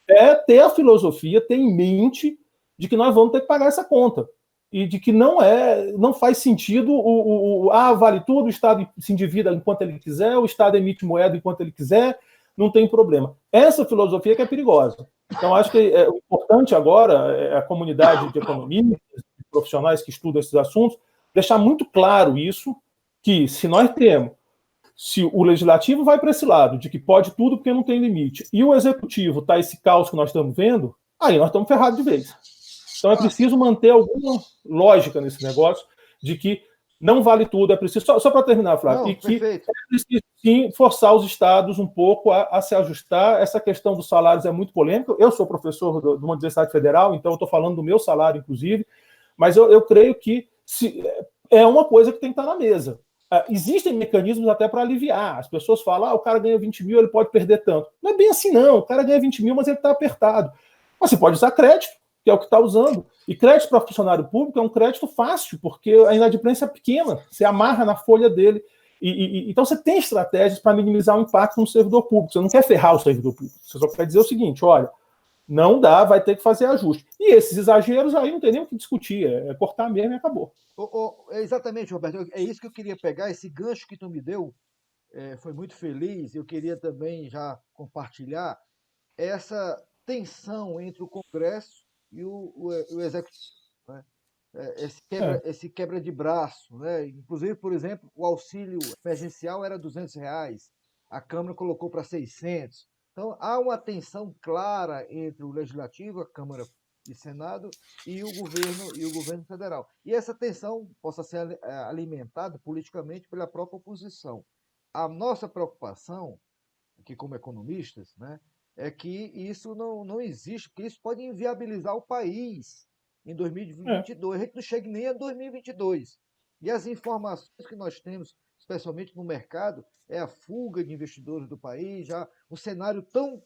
É ter a filosofia, ter em mente de que nós vamos ter que pagar essa conta. E de que não faz sentido vale tudo, o Estado se endivida enquanto ele quiser, o Estado emite moeda enquanto ele quiser, não tem problema. Essa filosofia que é perigosa. Então, acho que o importante agora é a comunidade de economistas, de profissionais que estudam esses assuntos, deixar muito claro isso, que se o legislativo vai para esse lado, de que pode tudo porque não tem limite, e o executivo está esse caos que nós estamos vendo, aí nós estamos ferrados de vez. Então é preciso manter alguma lógica nesse negócio, de que não vale tudo, é preciso... Só para terminar, Flávio, e que é preciso, sim, forçar os estados um pouco a se ajustar. Essa questão dos salários é muito polêmica. Eu sou professor de uma universidade federal, então eu estou falando do meu salário, inclusive, mas eu creio que é uma coisa que tem que estar na mesa. Existem mecanismos até para aliviar. As pessoas falam, o cara ganha 20 mil, ele pode perder tanto. Não é bem assim, não. O cara ganha 20 mil, mas ele está apertado. Mas você pode usar crédito. que é o que está usando. E crédito para funcionário público é um crédito fácil, porque a inadimplência é pequena, você amarra na folha dele. Então você tem estratégias para minimizar o impacto no servidor público. Você não quer ferrar o servidor público. Você só quer dizer o seguinte, olha, não dá, vai ter que fazer ajuste. E esses exageros aí não tem nem o que discutir, é cortar mesmo e acabou. Exatamente, Roberto. É isso que eu queria pegar, esse gancho que tu me deu, foi muito feliz. Eu queria também já compartilhar essa tensão entre o Congresso e o Executivo, né? Esse quebra de braço, né? Inclusive, por exemplo, o auxílio emergencial era R$ 200, a Câmara colocou para 600. Então, há uma tensão clara entre o Legislativo, a Câmara e Senado, e o governo federal. E essa tensão possa ser alimentada politicamente pela própria oposição. A nossa preocupação, aqui como economistas, né, é que isso não existe, porque isso pode inviabilizar o país em 2022. A gente não chega nem a 2022. E as informações que nós temos, especialmente no mercado, é a fuga de investidores do país, já um cenário tão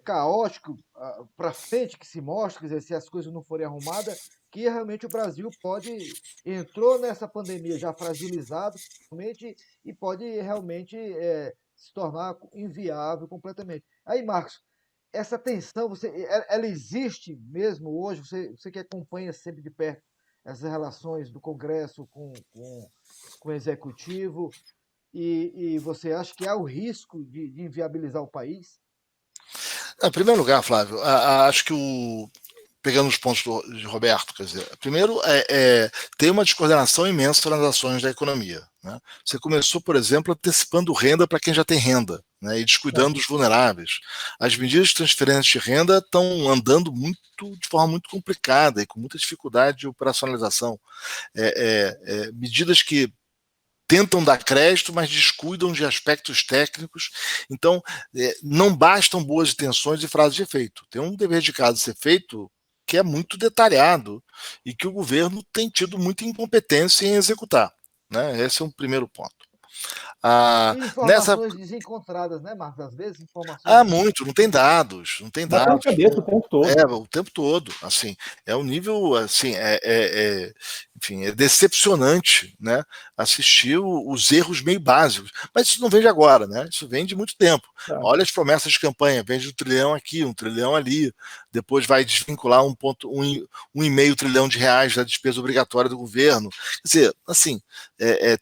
caótico para frente que se mostra, quer dizer, se as coisas não forem arrumadas, que realmente o Brasil entrou nessa pandemia já fragilizado, realmente, e pode realmente se tornar inviável completamente. Aí, Marcos, essa tensão, ela existe mesmo hoje? Você que acompanha sempre de perto essas relações do Congresso com o Executivo, e você acha que há o risco de inviabilizar o país? Em primeiro lugar, Flávio, acho que pegando os pontos de Roberto, quer dizer, primeiro tem uma descoordenação imensa nas ações da economia, né? Você começou, por exemplo, antecipando renda para quem já tem renda, né, e descuidando dos vulneráveis. As medidas de transferência de renda estão andando de forma muito complicada e com muita dificuldade de operacionalização. Medidas que tentam dar crédito, mas descuidam de aspectos técnicos. Então, não bastam boas intenções e frases de efeito. Tem um dever de casa a ser feito que é muito detalhado e que o governo tem tido muita incompetência em executar, né? Esse é um primeiro ponto. E informações desencontradas, né, Marcos? Às vezes informações... Não tem dados, não tem dados. Na cabeça o tempo todo. O tempo todo, assim, é um nível, assim, enfim, é decepcionante, né, assistir os erros meio básicos, mas isso não vem de agora, né, isso vem de muito tempo. Olha as promessas de campanha, vem de 1 trilhão aqui, 1 trilhão ali, depois vai desvincular 1,5 trilhão de reais da despesa obrigatória do governo, quer dizer, assim,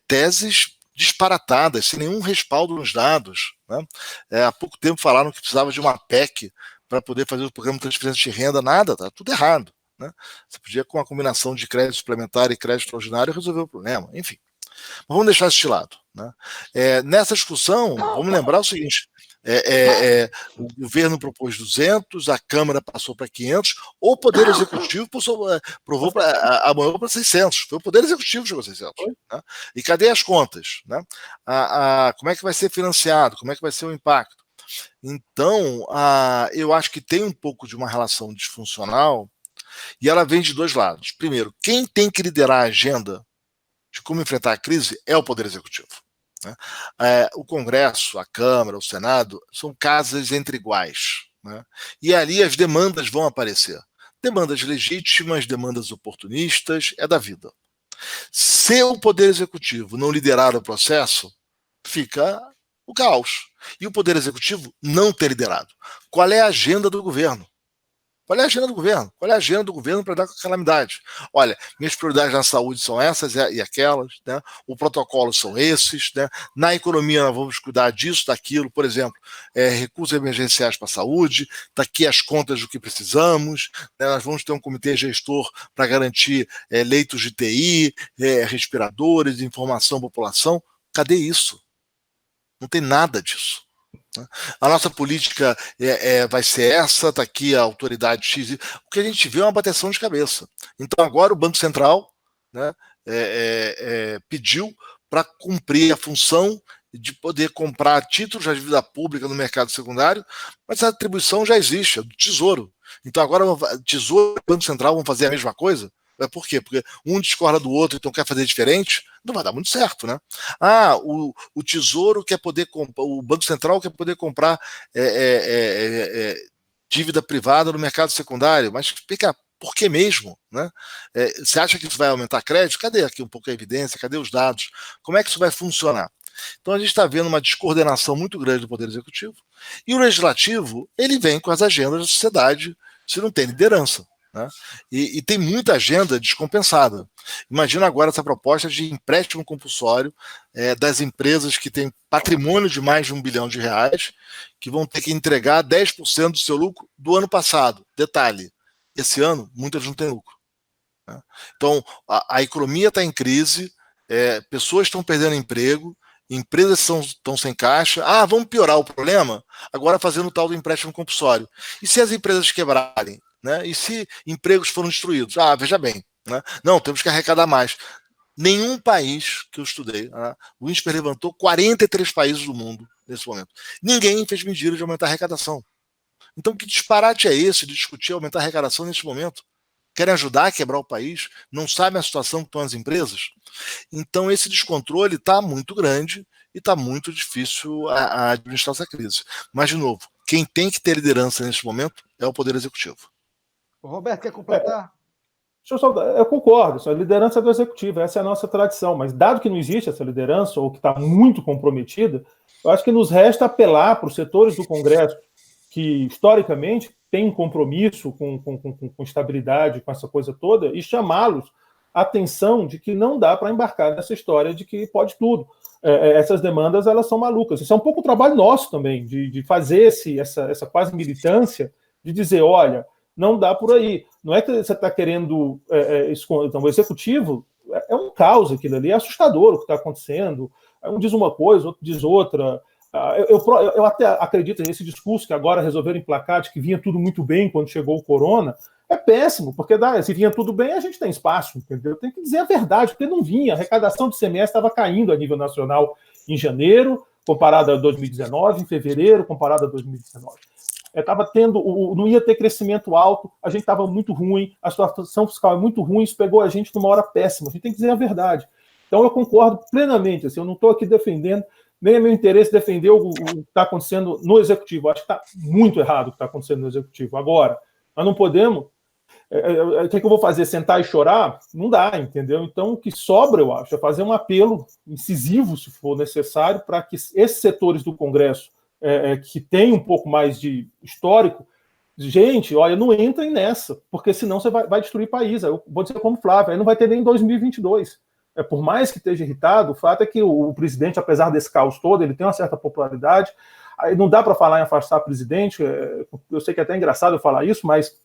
teses disparatadas, sem nenhum respaldo nos dados, né? Há pouco tempo falaram que precisava de uma PEC para poder fazer o programa de transferência de renda, nada, tá tudo errado, né? Você podia, com a combinação de crédito suplementar e crédito extraordinário, resolver o problema, enfim. Mas vamos deixar isso de lado, né? Nessa discussão, vamos lembrar o seguinte, o governo propôs 200, a Câmara passou para 500, o Poder Executivo amoeu para 600. Foi o Poder Executivo que chegou a 600. Né? E cadê as contas? Né? Como é que vai ser financiado? Como é que vai ser o impacto? Então, eu acho que tem um pouco de uma relação disfuncional e ela vem de dois lados. Primeiro, quem tem que liderar a agenda de como enfrentar a crise é o Poder Executivo. Né? O Congresso, a Câmara, o Senado são casas entre iguais. Né? E ali as demandas vão aparecer. Demandas legítimas, demandas oportunistas, é da vida. Se o Poder Executivo não liderar o processo, fica o caos. E o Poder Executivo não ter liderado. Qual é a agenda do governo? Qual é a agenda do governo? Qual é a agenda do governo para dar com a calamidade? Olha, minhas prioridades na saúde são essas e aquelas, né? O protocolo são esses, né? Na economia nós vamos cuidar disso, daquilo, por exemplo, recursos emergenciais para a saúde, está aqui as contas do que precisamos, né? Nós vamos ter um comitê gestor para garantir leitos de TI, respiradores, informação à população. Cadê isso? Não tem nada disso. A nossa política vai ser essa, está aqui a autoridade X. O que a gente vê é uma bateção de cabeça. Então agora o Banco Central, né, pediu para cumprir a função de poder comprar títulos de dívida pública no mercado secundário, mas essa atribuição já existe, é do Tesouro. Então agora o Tesouro e o Banco Central vão fazer a mesma coisa? Por quê? Porque um discorda do outro, então quer fazer diferente? Não vai dar muito certo, né? O Tesouro quer poder comprar, o Banco Central quer poder comprar dívida privada no mercado secundário. Mas explica por que mesmo? Né? Você acha que isso vai aumentar crédito? Cadê aqui um pouco a evidência? Cadê os dados? Como é que isso vai funcionar? Então a gente está vendo uma descoordenação muito grande do Poder Executivo, e o Legislativo ele vem com as agendas da sociedade, se não tem liderança. Né? E tem muita agenda descompensada. Imagina agora essa proposta de empréstimo compulsório das empresas que têm patrimônio de mais de R$1 bilhão, que vão ter que entregar 10% do seu lucro do ano passado. Detalhe, esse ano muitas não têm lucro. Né? Então a economia está em crise, pessoas estão perdendo emprego, empresas estão sem caixa. Vamos piorar o problema agora fazendo o tal do empréstimo compulsório. E se as empresas quebrarem? Né? E se empregos foram destruídos? Veja bem, né? Não, temos que arrecadar mais. Nenhum país que eu estudei, o INSPER levantou 43 países do mundo nesse momento. Ninguém fez medida de aumentar a arrecadação. Então, que disparate é esse de discutir aumentar a arrecadação nesse momento? Querem ajudar a quebrar o país? Não sabem a situação que estão as empresas? Então, esse descontrole está muito grande e está muito difícil a administrar essa crise. Mas, de novo, quem tem que ter liderança nesse momento é o Poder Executivo. O Roberto, quer completar? Eu concordo, a liderança é do Executivo, essa é a nossa tradição, mas dado que não existe essa liderança, ou que está muito comprometida, eu acho que nos resta apelar para os setores do Congresso que, historicamente, têm um compromisso com estabilidade, com essa coisa toda, e chamá-los a atenção de que não dá para embarcar nessa história de que pode tudo. Essas demandas, elas são malucas. Isso é um pouco o trabalho nosso também, de fazer essa quase militância, de dizer, olha, não dá por aí. Não é que você está querendo esconder. Então, o Executivo é um caos aquilo ali, é assustador o que está acontecendo. Um diz uma coisa, outro diz outra. Eu até acredito nesse discurso que agora resolveram emplacar de que vinha tudo muito bem quando chegou o corona. É péssimo, porque se vinha tudo bem, a gente tem espaço, entendeu? Tem que dizer a verdade, porque não vinha. A arrecadação de semestre estava caindo a nível nacional em janeiro, comparado a 2019, em fevereiro, comparado a 2019. Não ia ter crescimento alto, a gente estava muito ruim, a situação fiscal é muito ruim, isso pegou a gente numa hora péssima, a gente tem que dizer a verdade. Então eu concordo plenamente, assim, eu não estou aqui defendendo, nem é meu interesse defender o que está acontecendo no Executivo, eu acho que está muito errado o que está acontecendo no Executivo. Agora, nós não podemos, o que eu vou fazer, sentar e chorar? Não dá, entendeu? Então o que sobra, eu acho, é fazer um apelo incisivo, se for necessário, para que esses setores do Congresso que tem um pouco mais de histórico, gente, olha, não entrem nessa, porque senão você vai destruir o país. Eu vou dizer como Flávio, aí não vai ter nem em 2022. Por mais que esteja irritado, o fato é que o presidente, apesar desse caos todo, ele tem uma certa popularidade, aí não dá para falar em afastar o presidente, eu sei que é até engraçado eu falar isso, mas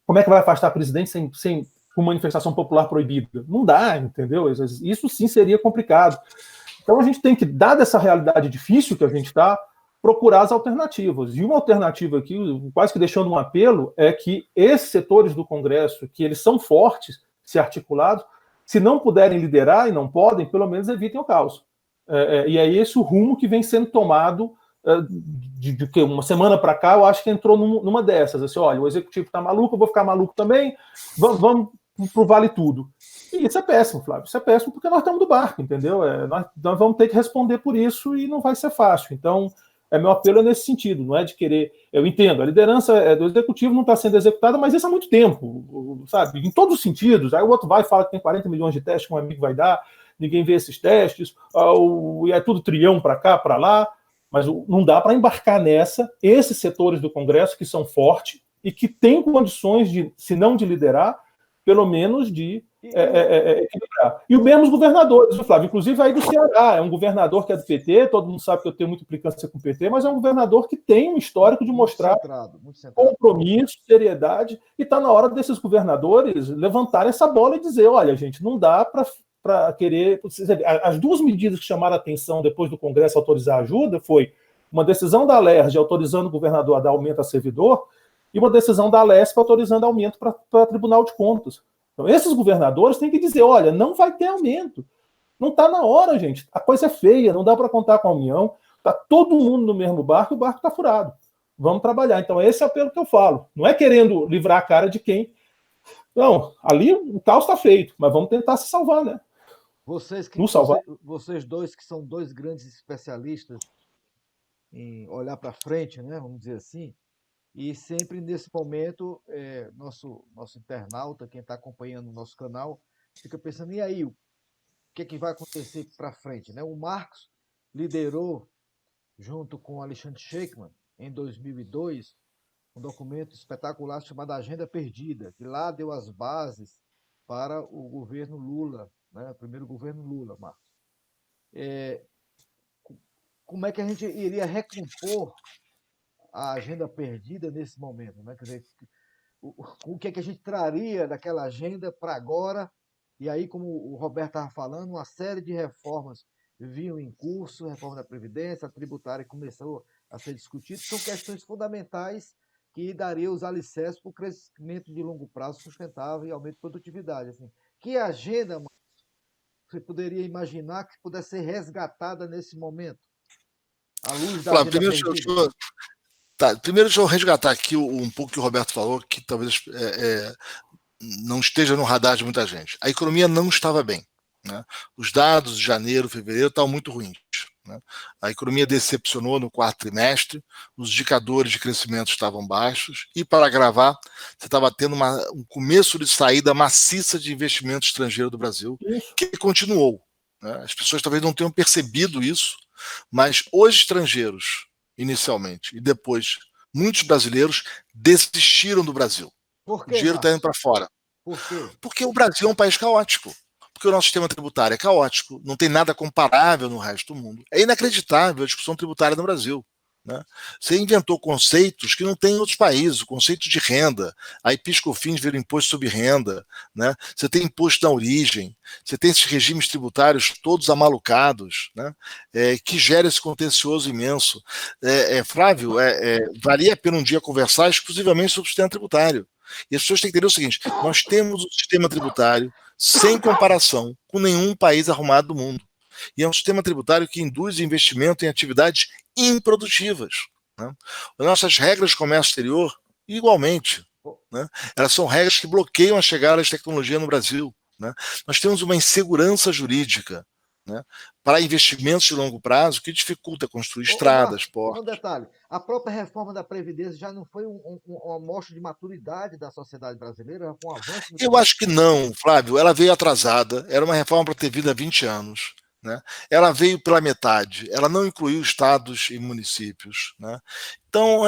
como é que vai afastar o presidente sem com manifestação popular proibida? Não dá, entendeu? Isso sim seria complicado. Então a gente tem que, dada essa realidade difícil que a gente está, procurar as alternativas. E uma alternativa aqui, quase que deixando um apelo, é que esses setores do Congresso, que eles são fortes, se articulados, se não puderem liderar, e não podem, pelo menos evitem o caos. E é esse o rumo que vem sendo tomado de uma semana para cá, eu acho que entrou numa dessas. Assim, olha, o Executivo está maluco, eu vou ficar maluco também, vamos pro Vale Tudo. E isso é péssimo, Flávio. Isso é péssimo porque nós estamos do barco, entendeu? Nós vamos ter que responder por isso e não vai ser fácil. Então, meu apelo é nesse sentido, não é de querer... Eu entendo, a liderança do Executivo não está sendo executada, mas isso há muito tempo, sabe? Em todos os sentidos. Aí o outro vai e fala que tem 40 milhões de testes que um amigo vai dar, ninguém vê esses testes, e é tudo trilhão para cá, para lá, mas não dá para embarcar nessa esses setores do Congresso que são fortes e que têm condições de, se não de liderar, pelo menos de equilibrar. E o mesmo os governadores, Flávio, inclusive aí do Ceará, é um governador que é do PT, todo mundo sabe que eu tenho muita implicância com o PT, mas é um governador que tem um histórico de mostrar muito centrado. Compromisso, seriedade, e está na hora desses governadores levantarem essa bola e dizer, olha, gente, não dá para querer... As duas medidas que chamaram a atenção depois do Congresso autorizar a ajuda foi uma decisão da LERJ autorizando o governador a dar aumento a servidor e uma decisão da Alesp autorizando aumento para Tribunal de Contas. Então, esses governadores têm que dizer, olha, não vai ter aumento. Não está na hora, gente. A coisa é feia, não dá para contar com a União. Está todo mundo no mesmo barco e o barco está furado. Vamos trabalhar. Então, esse é o apelo que eu falo. Não é querendo livrar a cara de quem... Não, ali o caos está feito, mas vamos tentar se salvar, né? Vocês dois que são dois grandes especialistas em olhar para frente, né? Vamos dizer assim. E sempre nesse momento, nosso internauta, quem está acompanhando o nosso canal, fica pensando, e aí, o que é que vai acontecer para frente, né? O Marcos liderou, junto com Alexandre Sheikman, em 2002, um documento espetacular chamado Agenda Perdida, que lá deu as bases para o governo Lula, né? O primeiro governo Lula, Marcos. Como é que a gente iria recompor a agenda perdida nesse momento, né? Quer dizer, o que é que a gente traria daquela agenda para agora? E aí, como o Roberto estava falando, uma série de reformas vinham em curso, reforma da Previdência, a tributária começou a ser discutida, são questões fundamentais que dariam os alicerces para o crescimento de longo prazo sustentável e aumento de produtividade. Assim. Que agenda você poderia imaginar que pudesse ser resgatada nesse momento, à luz da Flávio, agenda perdida? primeiro deixa eu resgatar aqui um pouco que o Roberto falou, que talvez não esteja no radar de muita gente. A economia não estava bem. Né? Os dados de janeiro, fevereiro estavam muito ruins. Né? A economia decepcionou no quarto trimestre, os indicadores de crescimento estavam baixos e, para agravar, você estava tendo um começo de saída maciça de investimento estrangeiro do Brasil, que continuou. Né? As pessoas talvez não tenham percebido isso, mas os estrangeiros, inicialmente, e depois muitos brasileiros desistiram do Brasil. Por O quê, dinheiro está indo Marcos? para fora. Por quê? Porque o Brasil é um país caótico. Porque o nosso sistema tributário é caótico, não tem nada comparável no resto do mundo. É inacreditável a discussão tributária no Brasil. Né? Você inventou conceitos que não tem em outros países, o conceito de renda, a PIS/COFINS vira imposto sobre renda, né? Você tem imposto na origem, você tem esses regimes tributários todos amalucados, né? Que gera esse contencioso imenso. Flávio, valia a pena um dia conversar exclusivamente sobre o sistema tributário. E as pessoas têm que entender o seguinte: nós temos um sistema tributário sem comparação com nenhum país arrumado do mundo. E é um sistema tributário que induz investimento em atividades improdutivas. Né? As nossas regras de comércio exterior, igualmente, né? Elas são regras que bloqueiam a chegada de tecnologia no Brasil. Né? Nós temos uma insegurança jurídica, né, para investimentos de longo prazo que dificulta construir estradas, Marcos, portos. um detalhe: a própria reforma da Previdência já não foi uma amostra de maturidade da sociedade brasileira, já foi um avanço muito Eu grande. acho que não, Flávio. Ela veio atrasada, era uma reforma para ter vindo há 20 anos. Né? Ela veio pela metade, ela não incluiu estados e municípios. Né? Então,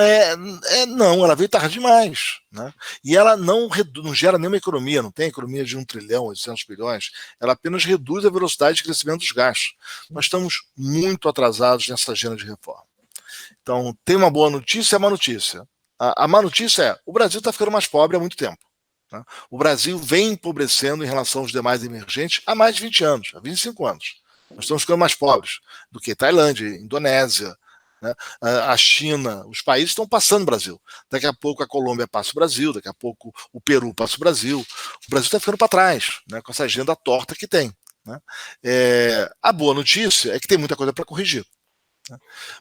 não, ela veio tarde demais. Né? E ela não gera nenhuma economia, não tem economia de 1 trilhão, 800 bilhões, ela apenas reduz a velocidade de crescimento dos gastos. Nós estamos muito atrasados nessa agenda de reforma. Então, tem uma boa notícia e a má notícia. A má notícia é: o Brasil está ficando mais pobre há muito tempo. Né? O Brasil vem empobrecendo em relação aos demais emergentes há mais de 20 anos, há 25 anos. Nós estamos ficando mais pobres do que Tailândia, Indonésia, né? A China. Os países estão passando o Brasil. Daqui a pouco a Colômbia passa o Brasil, daqui a pouco o Peru passa o Brasil. O Brasil está ficando para trás, né? Com essa agenda torta que tem. Né? A boa notícia é que tem muita coisa para corrigir. Né?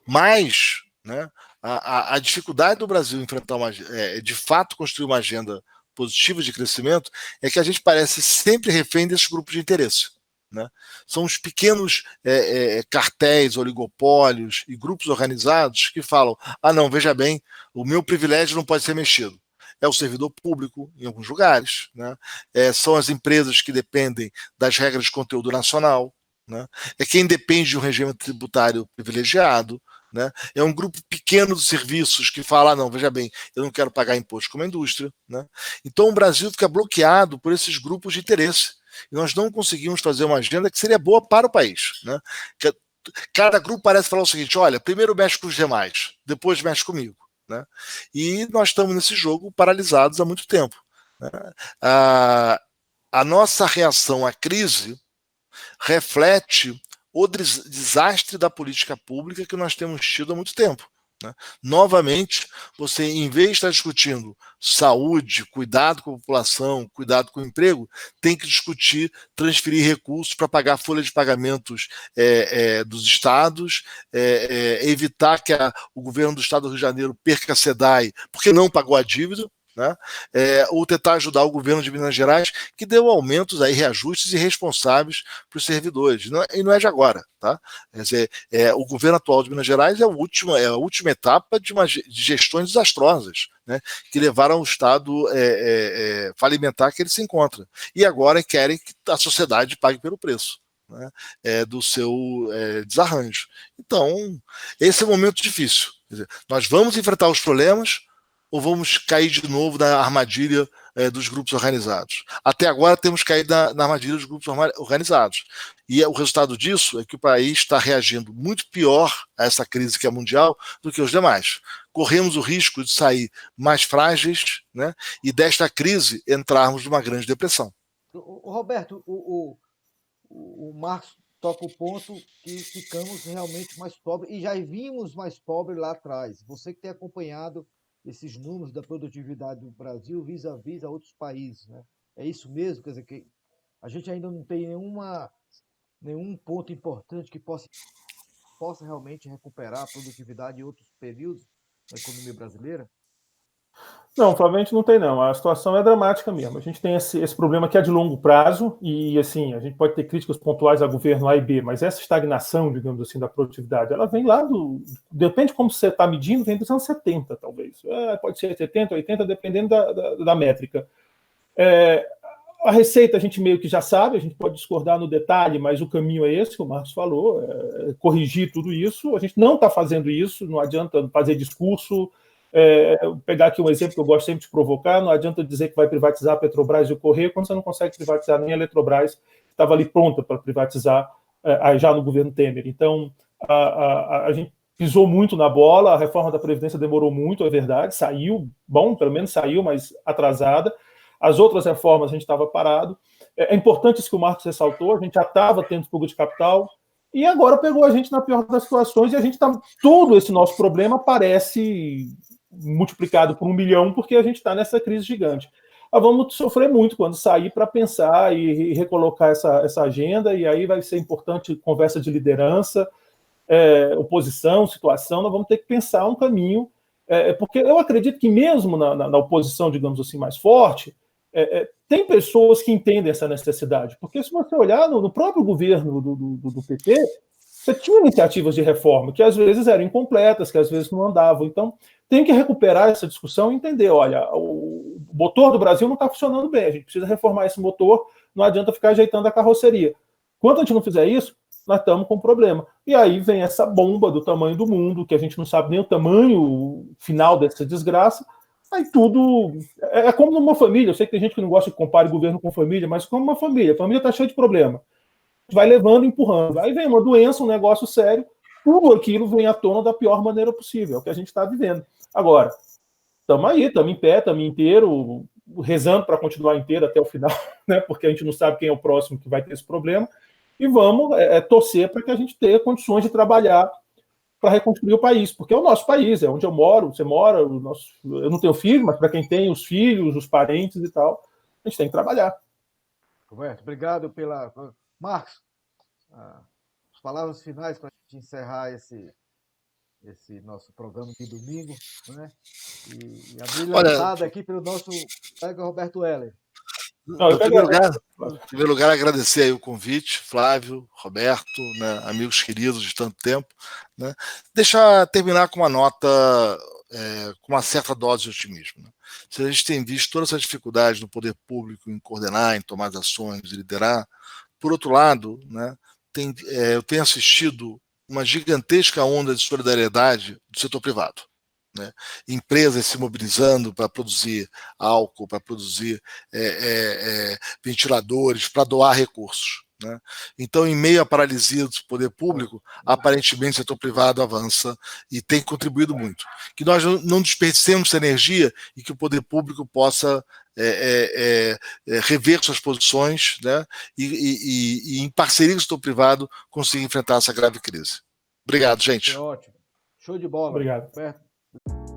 Mas, né, a dificuldade do Brasil enfrentar de fato construir uma agenda positiva de crescimento é que a gente parece sempre refém desses grupos de interesse. Né? São os pequenos cartéis, oligopólios e grupos organizados que falam: ah, não, veja bem, o meu privilégio não pode ser mexido. É o servidor público, em alguns lugares, né? São as empresas que dependem das regras de conteúdo nacional, né? É quem depende de um regime tributário privilegiado. Né? É um grupo pequeno de serviços que fala: ah, não, veja bem, eu não quero pagar imposto como a indústria. Né? Então o Brasil fica bloqueado por esses grupos de interesse. E nós não conseguimos fazer uma agenda que seria boa para o país. Né? Cada grupo parece falar o seguinte: olha, primeiro mexe com os demais, depois mexe comigo. Né? E nós estamos nesse jogo paralisados há muito tempo. Né? A nossa reação à crise reflete o desastre da política pública que nós temos tido há muito tempo. Né? Novamente, você, em vez de estar discutindo saúde, cuidado com a população, cuidado com o emprego, tem que discutir transferir recursos para pagar a folha de pagamentos dos estados, evitar que o governo do estado do Rio de Janeiro perca a SEDAI porque não pagou a dívida. né? Ou tentar ajudar o governo de Minas Gerais, que deu aumentos, aí, reajustes irresponsáveis para os servidores. E não é de agora. Tá? Quer dizer, o governo atual de Minas Gerais é a última etapa de gestões desastrosas, né? Que levaram ao estado falimentar que ele se encontra. E agora querem que a sociedade pague pelo preço, né? Do seu desarranjo. Então, esse é um momento difícil. Quer dizer, nós vamos enfrentar os problemas ou vamos cair de novo na armadilha dos grupos organizados? Até agora temos caído na armadilha dos grupos organizados. E o resultado disso é que o país está reagindo muito pior a essa crise que é mundial do que os demais. Corremos o risco de sair mais frágeis, né, e desta crise entrarmos numa grande depressão. Roberto, o Marcos toca o ponto que ficamos realmente mais pobres e já vimos mais pobres lá atrás. Você que tem acompanhado esses números da produtividade do Brasil vis-à-vis a outros países, né? É isso mesmo? Quer dizer, que a gente ainda não tem nenhum ponto importante que possa realmente recuperar a produtividade em outros períodos da economia brasileira? Não, Flávio, a gente não tem, não. A situação é dramática mesmo. A gente tem esse problema que é de longo prazo e, assim, a gente pode ter críticas pontuais ao governo A e B, mas essa estagnação, digamos assim, da produtividade, ela vem lá depende de como você está medindo, vem dos anos 70, talvez. Pode ser 70, 80, dependendo da métrica. A receita a gente meio que já sabe, a gente pode discordar no detalhe, mas o caminho é esse que o Marcos falou, corrigir tudo isso. A gente não está fazendo isso, não adianta fazer discurso. Pegar aqui um exemplo que eu gosto sempre de provocar, não adianta dizer que vai privatizar a Petrobras e o Correio quando você não consegue privatizar nem a Eletrobras, que estava ali pronta para privatizar já no governo Temer. Então, a gente pisou muito na bola, a reforma da Previdência demorou muito, é verdade, saiu, pelo menos saiu, mas atrasada. As outras reformas a gente estava parado. É importante isso que o Marcos ressaltou, a gente já estava tendo fuga de capital, e agora pegou a gente na pior das situações, e a gente está. Todo esse nosso problema parece multiplicado por 1 milhão, porque a gente está nessa crise gigante. Mas vamos sofrer muito quando sair para pensar e recolocar essa agenda, e aí vai ser importante conversa de liderança, oposição, situação, nós vamos ter que pensar um caminho, porque eu acredito que mesmo na oposição, digamos assim, mais forte, tem pessoas que entendem essa necessidade, porque se você olhar no próprio governo do PT, você tinha iniciativas de reforma que às vezes eram incompletas, que às vezes não andavam. Então, tem que recuperar essa discussão e entender, olha, o motor do Brasil não está funcionando bem, a gente precisa reformar esse motor, não adianta ficar ajeitando a carroceria. Enquanto a gente não fizer isso, nós estamos com problema. E aí vem essa bomba do tamanho do mundo, que a gente não sabe nem o tamanho final dessa desgraça. Aí tudo... É como numa família, eu sei que tem gente que não gosta de comparar o governo com família, mas como uma família, a família está cheia de problema. Vai levando, empurrando. Aí vem uma doença, um negócio sério, tudo aquilo vem à tona da pior maneira possível, é o que a gente está vivendo. Agora, estamos aí, estamos em pé, estamos inteiro, rezando para continuar inteiro até o final, né? Porque a gente não sabe quem é o próximo que vai ter esse problema, e vamos torcer para que a gente tenha condições de trabalhar para reconstruir o país, porque é o nosso país, é onde eu moro, você mora, eu não tenho filho, mas para quem tem os filhos, os parentes e tal, a gente tem que trabalhar. Roberto, obrigado pela... Marcos, as palavras finais para a gente encerrar esse nosso programa de domingo, né? E a brilhantada aqui pelo nosso colega Roberto Heller. Em primeiro lugar, agradecer aí o convite, Flávio, Roberto, né, amigos queridos de tanto tempo, né? Terminar com uma nota, com uma certa dose de otimismo, né? Se a gente tem visto todas essas dificuldades no poder público em coordenar, em tomar as ações, em liderar, por outro lado, né, eu tenho assistido uma gigantesca onda de solidariedade do setor privado, né? Empresas se mobilizando para produzir álcool, para produzir ventiladores, para doar recursos, né? Então, em meio à paralisia do poder público, aparentemente o setor privado avança e tem contribuído muito. Que nós não desperdicemos essa energia e que o poder público possa rever suas posições, né? E em parceria com o setor privado conseguir enfrentar essa grave crise. Obrigado, gente. Foi ótimo. Show de bola. Obrigado. Roberto.